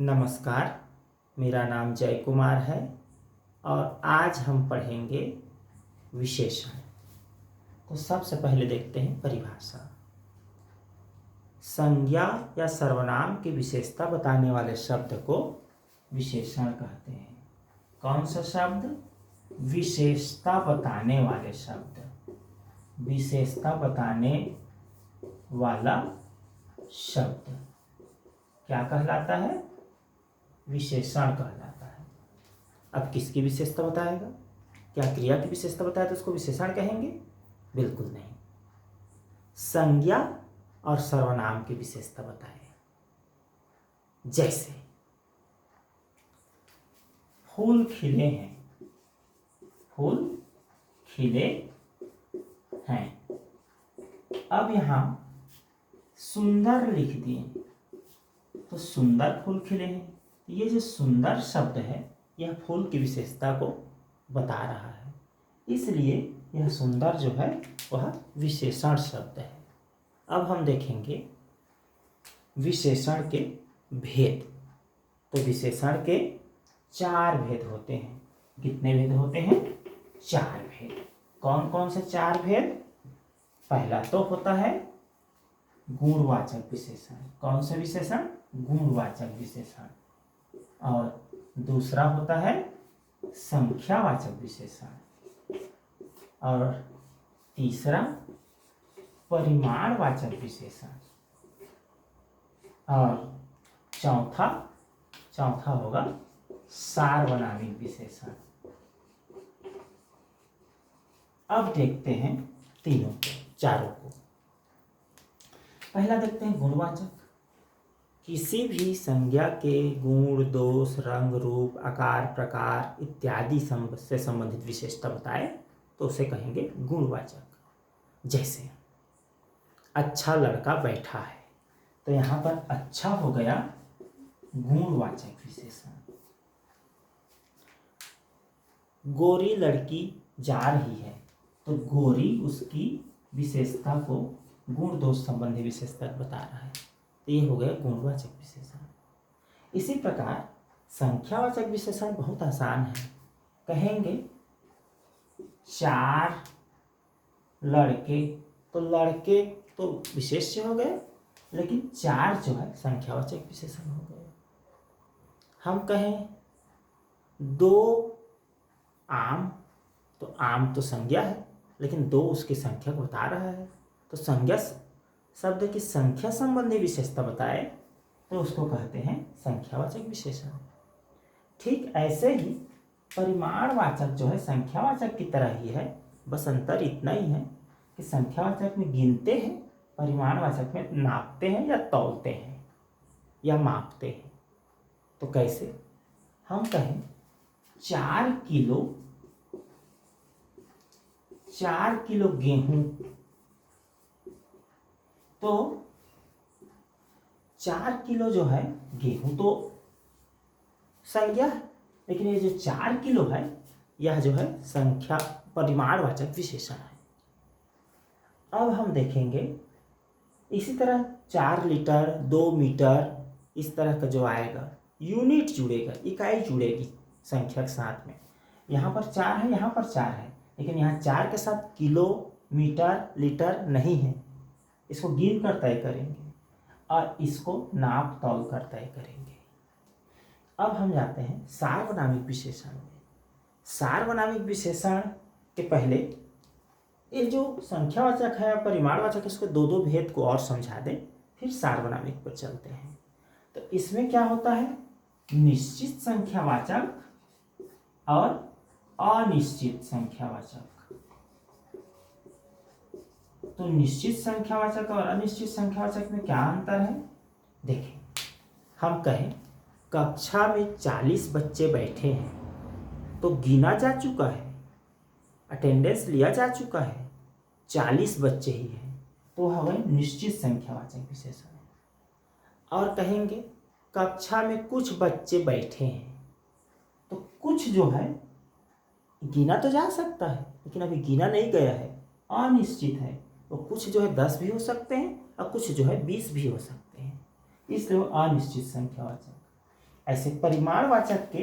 नमस्कार, मेरा नाम जय कुमार है और आज हम पढ़ेंगे विशेषण। तो सबसे पहले देखते हैं परिभाषा। संज्ञा या सर्वनाम की विशेषता बताने वाले शब्द को विशेषण कहते हैं। कौन सा शब्द? विशेषता बताने वाले शब्द। विशेषता बताने वाला शब्द क्या कहलाता है? विशेषण कहलाता है। अब किसकी विशेषता बताएगा? क्या क्रिया की विशेषता बताए तो उसको विशेषण कहेंगे? बिल्कुल नहीं। संज्ञा और सर्वनाम की विशेषता बताए। जैसे फूल खिले हैं, फूल खिले हैं। अब यहां सुंदर लिख दिए तो सुंदर फूल खिले हैं। ये जो सुंदर शब्द है यह फूल की विशेषता को बता रहा है, इसलिए यह सुंदर जो है वह विशेषण शब्द है। अब हम देखेंगे विशेषण के भेद। तो विशेषण के 4 भेद होते हैं। कितने भेद होते हैं? 4 भेद। कौन कौन से 4 भेद? पहला तो होता है गुणवाचक विशेषण। कौन सा विशेषण? गुणवाचक विशेषण। और दूसरा होता है संख्यावाचक विशेषण। और तीसरा परिमाणवाचक विशेषण। और चौथा होगा सार्वनामिक विशेषण। अब देखते हैं चारों को। पहला देखते हैं गुणवाचक। किसी भी संज्ञा के गुण, दोष, रंग, रूप, आकार, प्रकार इत्यादि से संबंधित विशेषता बताए तो उसे कहेंगे गुणवाचक। जैसे अच्छा लड़का बैठा है, तो यहाँ पर अच्छा हो गया गुणवाचक विशेषण। गोरी लड़की जा रही है, तो गोरी उसकी विशेषता को गुण दोष संबंधी विशेषता बता रहा है, तो ये हो गया गुणवाचक विशेषण। इसी प्रकार संख्यावाचक विशेषण बहुत आसान है। कहेंगे 4 लड़के, तो लड़के तो विशेष्य हो गए, लेकिन 4 जो है संख्यावाचक विशेषण हो गए। हम कहें 2 आम, तो आम तो संज्ञा है, लेकिन 2 उसकी संख्या को बता रहा है, तो संज्ञा शब्द की संख्या संबंधी विशेषता बताए तो उसको कहते हैं संख्यावाचक विशेषण। ठीक ऐसे ही परिमाणवाचक जो है संख्यावाचक की तरह ही है, बस अंतर इतना ही है कि संख्यावाचक में गिनते हैं, परिमाणवाचक में नापते हैं या तौलते हैं या मापते हैं। तो कैसे? हम कहें 4 किलो गेहूं, तो 4 किलो जो है गेहूं तो संज्ञा है, लेकिन ये जो 4 किलो है यह जो है संख्या परिमाणवाचक विशेषण है। अब हम देखेंगे इसी तरह 4 लीटर, 2 मीटर, इस तरह का जो आएगा यूनिट जुड़ेगा, इकाई जुड़ेगी संख्या के साथ में। यहाँ पर 4 है, यहाँ पर 4 है, लेकिन यहाँ 4 के साथ किलो, मीटर, लीटर नहीं है। इसको गिन कर तय करेंगे और इसको नाप तौल कर तय करेंगे। अब हम जाते हैं सार्वनामिक विशेषण में। सार्वनामिक विशेषण के पहले ये जो संख्यावाचक है परिमाणवाचक, इसको 2 भेद को और समझा दें, फिर सार्वनामिक पर चलते हैं। तो इसमें क्या होता है? निश्चित संख्यावाचक और अनिश्चित संख्यावाचक। तो निश्चित संख्यावाचक और अनिश्चित संख्यावाचक में क्या अंतर है? देखें, हम कहें कक्षा में 40 बच्चे बैठे हैं, तो गिना जा चुका है, अटेंडेंस लिया जा चुका है, 40 बच्चे ही हैं, तो हमें निश्चित संख्यावाचक विशेषण है। और कहेंगे कक्षा में कुछ बच्चे बैठे हैं, तो कुछ जो है गिना तो जा सकता है, लेकिन अभी गिना नहीं गया है, अनिश्चित है। तो कुछ जो है 10 भी हो सकते हैं और कुछ जो है 20 भी हो सकते हैं, इसलिए वो अनिश्चित संख्यावाचक। ऐसे परिमाणवाचक के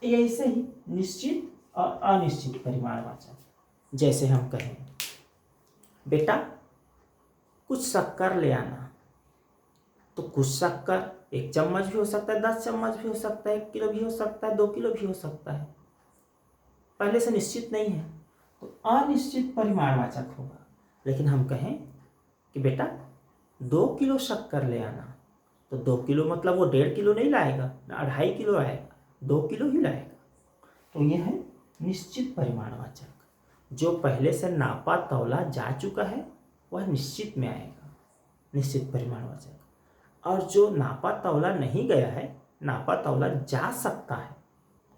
ऐसे ही निश्चित और अनिश्चित परिमाणवाचक। जैसे हम कहें बेटा कुछ शक्कर ले आना, तो कुछ शक्कर 1 चम्मच भी हो सकता है, 10 चम्मच भी हो सकता है, 1 किलो भी हो सकता है, 2 किलो भी हो सकता है, पहले से निश्चित नहीं है, तो अनिश्चित परिमाणवाचक होगा। लेकिन हम कहें कि बेटा 2 किलो शक्कर ले आना, तो 2 किलो मतलब वो 1.5 किलो नहीं लाएगा ना 2.5 किलो आएगा, 2 किलो ही लाएगा। तो ये है निश्चित परिमाणवाचक। जो पहले से नापा तौला जा चुका है वह निश्चित में आएगा, निश्चित परिमाणवाचक। और जो नापा तौला नहीं गया है, नापा तौला जा सकता है,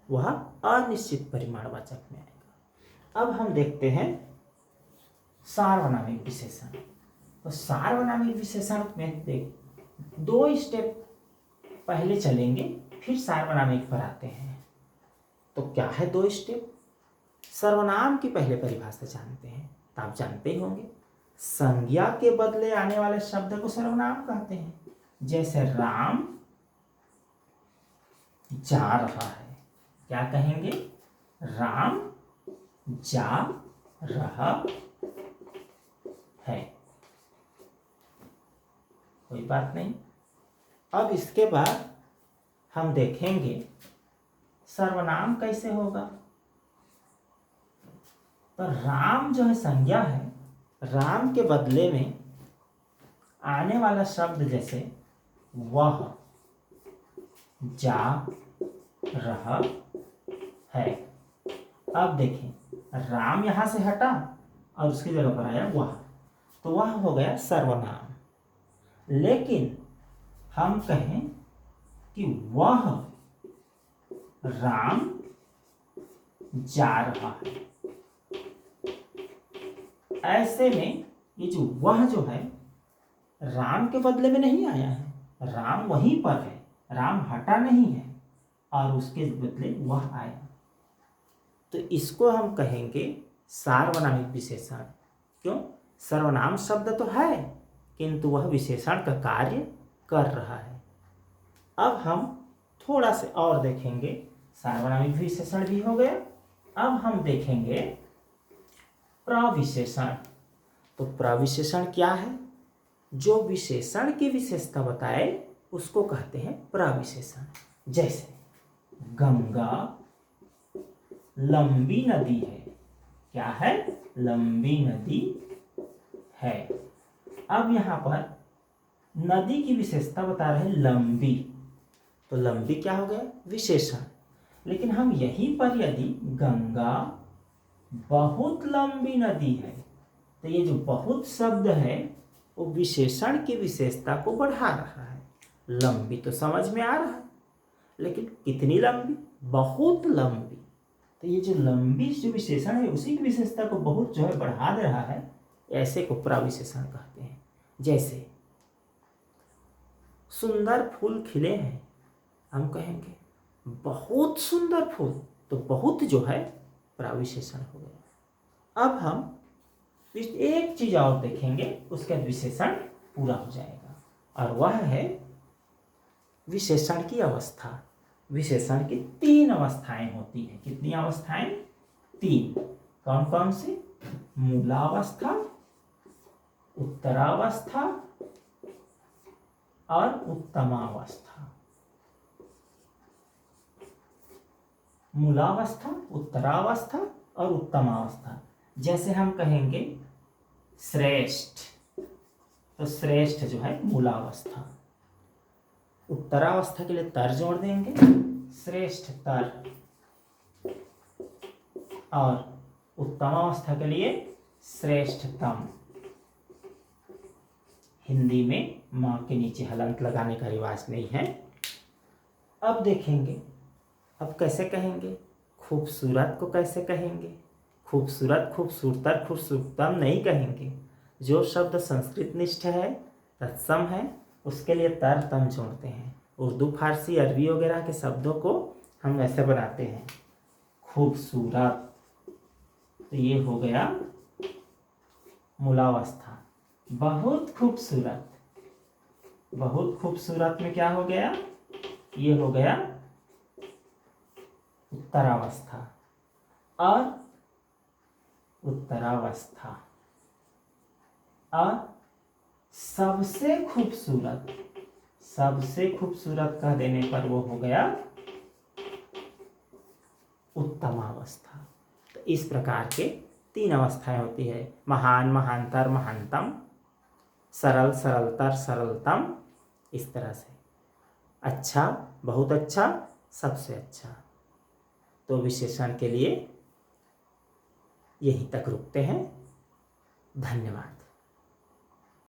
वह अनिश्चित परिमाणवाचक में आएगा। अब हम देखते हैं सार्वनामिक विशेषण। तो सार्वनामिक विशेषण में देख 2 स्टेप पहले चलेंगे, फिर सार्वनामिक पर आते हैं। तो क्या है 2 स्टेप? सर्वनाम की पहले परिभाषा जानते हैं, तो आप जानते ही होंगे संज्ञा के बदले आने वाले शब्द को सर्वनाम कहते हैं। जैसे राम जा रहा है, क्या कहेंगे? राम जा रहा है। कोई बात नहीं। अब इसके बाद हम देखेंगे सर्वनाम कैसे होगा। तो राम जो है संज्ञा है, राम के बदले में आने वाला शब्द जैसे वह जा रहा है। अब देखें राम यहां से हटा और उसकी जगह पर आया वह, तो वह हो गया सर्वनाम। लेकिन हम कहें कि वह राम जा रहा है, ऐसे में ये जो वह जो है राम के बदले में नहीं आया है, राम वहीं पर है, राम हटा नहीं है और उसके बदले वह आया। तो इसको हम कहेंगे सार्वनामिक विशेषण। क्यों? सर्वनाम शब्द तो है किंतु वह विशेषण का कार्य कर रहा है। अब हम थोड़ा से और देखेंगे, सार्वनामिक विशेषण भी हो गया। अब हम देखेंगे प्रविशेषण। तो प्रविशेषण क्या है? जो विशेषण की विशेषता बताए उसको कहते हैं प्रविशेषण। जैसे गंगा लंबी नदी है, क्या है? लंबी नदी है। अब यहां पर नदी की विशेषता बता रहे हैं लंबी, तो लंबी क्या हो गया? विशेषण। लेकिन हम यहीं पर यदि गंगा बहुत लंबी नदी है, तो ये जो बहुत शब्द है वो विशेषण की विशेषता को बढ़ा रहा है। लंबी तो समझ में आ रहा है, लेकिन कितनी लंबी? बहुत लंबी। तो ये जो लंबी जो विशेषण है उसी की विशेषता को बहुत जो है बढ़ा दे रहा है, ऐसे को प्रविशेषण कहते हैं। जैसे सुंदर फूल खिले हैं, हम कहेंगे बहुत सुंदर फूल, तो बहुत जो है प्रविशेषण हो गया। अब हम एक चीज और देखेंगे, उसका विशेषण पूरा हो जाएगा, और वह है विशेषण की अवस्था। विशेषण की 3 अवस्थाएं होती हैं। कितनी अवस्थाएं? 3। कौन कौन सी? मूलावस्था, उत्तरावस्था और उत्तमावस्था। मूलावस्था, उत्तरावस्था और उत्तमावस्था। जैसे हम कहेंगे श्रेष्ठ, तो श्रेष्ठ जो है मूलावस्था। उत्तरावस्था के लिए तर जोड़ देंगे, श्रेष्ठ तर। और उत्तमावस्था के लिए श्रेष्ठतम। हिंदी में मां के नीचे हलंत लगाने का रिवाज नहीं है। अब देखेंगे, अब कैसे कहेंगे? खूबसूरत को कैसे कहेंगे? खूबसूरत, खूबसूरतर, खूबसूरतम नहीं कहेंगे। जो शब्द संस्कृत निष्ठ है, तत्सम है, उसके लिए तर तम जोड़ते हैं। उर्दू, फारसी, अरबी वगैरह के शब्दों को हम ऐसे बनाते हैं खूबसूरत। तो ये हो गया मूलावस्था। बहुत खूबसूरत, बहुत खूबसूरत में क्या हो गया? ये हो गया उत्तरावस्था। और उत्तरावस्था। और सबसे खूबसूरत कह देने पर वो हो गया उत्तमावस्था। तो इस प्रकार के 3 अवस्थाएं होती है, महान, महानतर, महानतम, सरल, सरलतर, सरलतम। इस तरह से अच्छा, बहुत अच्छा, सबसे अच्छा। तो विशेषण के लिए यहीं तक रुकते हैं। धन्यवाद।